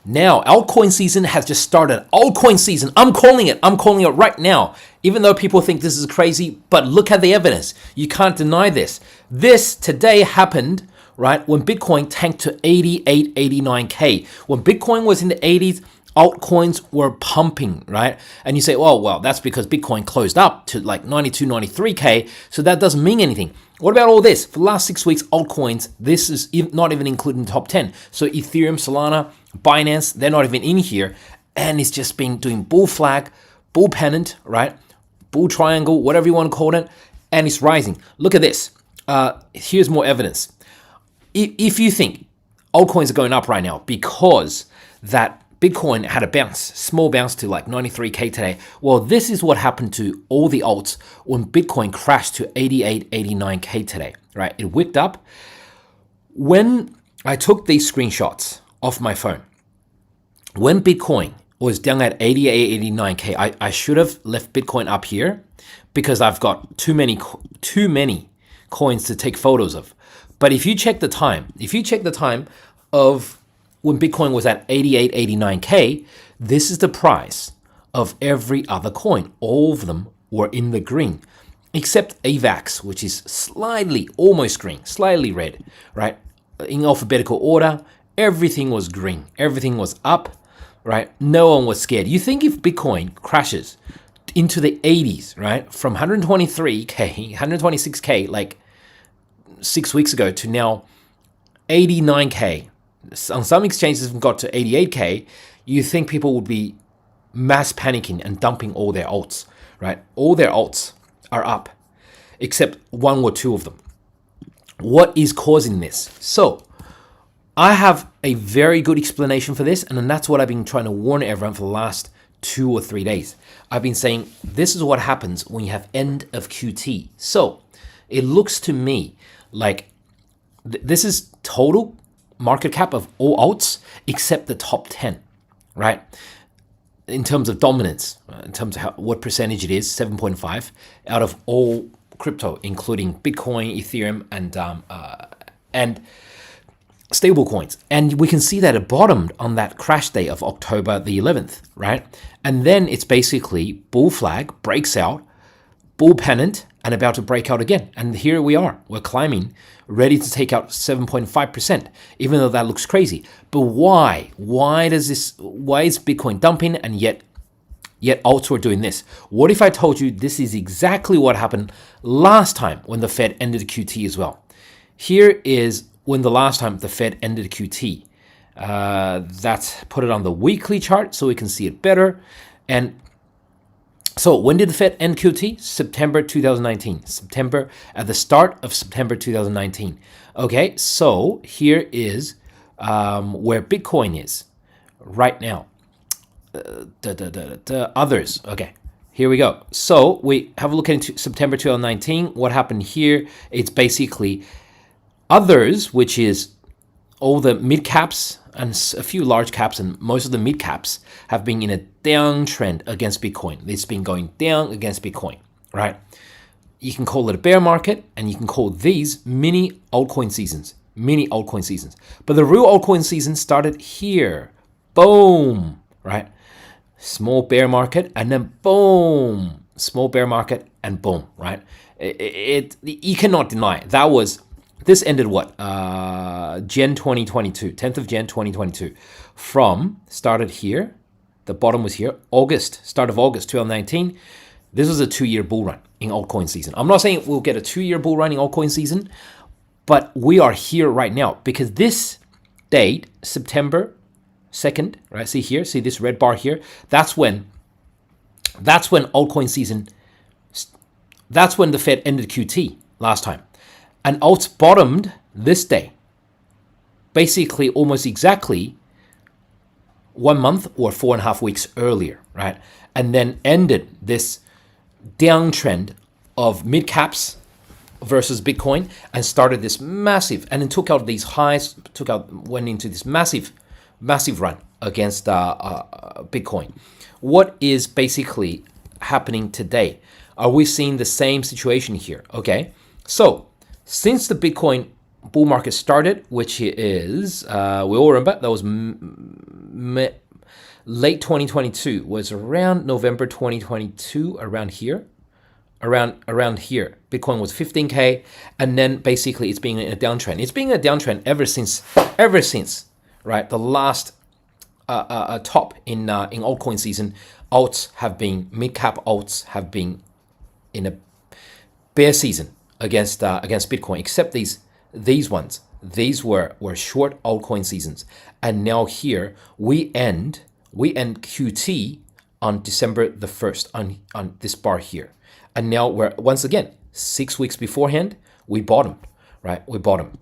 Now, altcoin season has just started. Altcoin season, I'm calling it. I'm calling it right now. Even though people think this is crazy, but look at the evidence. You can't deny this. This today happened, right, when Bitcoin tanked to 88, 89K. When Bitcoin was in the 80s, altcoins were pumping, right? And you say, oh, well, that's because Bitcoin closed up to like 92, 93K, so that doesn't mean anything. What about all this? For the last 6 weeks, altcoins, this is not even included in the top 10. So Ethereum, Solana, Binance, they're not even in here. And it's just been doing bull flag, bull pennant, right? Bull triangle, whatever you want to call it. And it's rising. Look at this. Here's more evidence. If you think altcoins are going up right now because that Bitcoin had a bounce, small bounce to like 93K today. Well, this is what happened to all the alts when Bitcoin crashed to 88, 89K today, right? It wicked up. When I took these screenshots off my phone, when Bitcoin was down at 88, 89K, I should have left Bitcoin up here because I've got too many coins to take photos of. But if you check the time, of when Bitcoin was at 88, 89K, this is the price of every other coin. All of them were in the green, except AVAX, which is slightly, almost green, slightly red, right? In alphabetical order, everything was green. Everything was up, right? No one was scared. You think if Bitcoin crashes into the 80s, right? From 123K, 126K, like 6 weeks ago to now 89K, on some exchanges have got to 88K, you think people would be mass panicking and dumping all their alts, right? All their alts are up, except one or two of them. What is causing this? So I have a very good explanation for this, and that's what I've been trying to warn everyone for the last 2 or 3 days. I've been saying this is what happens when you have end of QT. So it looks to me like this is total market cap of all alts except the top 10, right? In terms of dominance, in terms of what percentage it is, 7.5 out of all crypto, including Bitcoin, Ethereum, and stable coins. And we can see that it bottomed on that crash day of October the 11th, right? And then it's basically bull flag, breaks out, bull pennant, and about to break out again. And here we are. We're climbing, ready to take out 7.5%, even though that looks crazy. But why? Why is Bitcoin dumping and yet alts were doing this? What if I told you this is exactly what happened last time when the Fed ended QT as well? Here is when the last time the Fed ended QT. That's put it on the weekly chart so we can see it better. And so when did the Fed end QT? September 2019. At the start of September 2019. Okay, so here is where Bitcoin is right now. Others. Okay, here we go. So we have a look into September 2019. What happened here? It's basically others, which is all the mid caps and a few large caps, and most of the mid caps have been in a downtrend against Bitcoin. It's been going down against Bitcoin, right? You can call it a bear market, and you can call these mini altcoin seasons. But the real altcoin season started here. Boom, right? Small bear market, and then boom, small bear market, and boom, right? You cannot deny it. This ended what? Jan 2022, 10th of Jan 2022. Started here, the bottom was here, start of August 2019. This was a 2-year bull run in altcoin season. I'm not saying we'll get a 2-year bull run in altcoin season, but we are here right now because this date, September 2nd, right? See here, see this red bar here? That's when altcoin season, that's when the Fed ended QT last time. And alts bottomed this day, basically almost exactly 1 month or 4.5 weeks earlier, right? And then ended this downtrend of mid caps versus Bitcoin and started this massive, and then took out these highs, went into this massive run against Bitcoin. What is basically happening today? Are we seeing the same situation here? Okay, so since the Bitcoin bull market started, which is, we all remember, that was late 2022, was around November 2022, around here. Around here, Bitcoin was 15K, and then basically it's been in a downtrend. It's been a downtrend ever since, right? The last top in altcoin season, mid cap alts have been in a bear season against Bitcoin, except these ones. These were short altcoin seasons, and now here we end QT on December the 1st on this bar here. And now we're, once again, 6 weeks beforehand, we bottomed, right? We bottomed.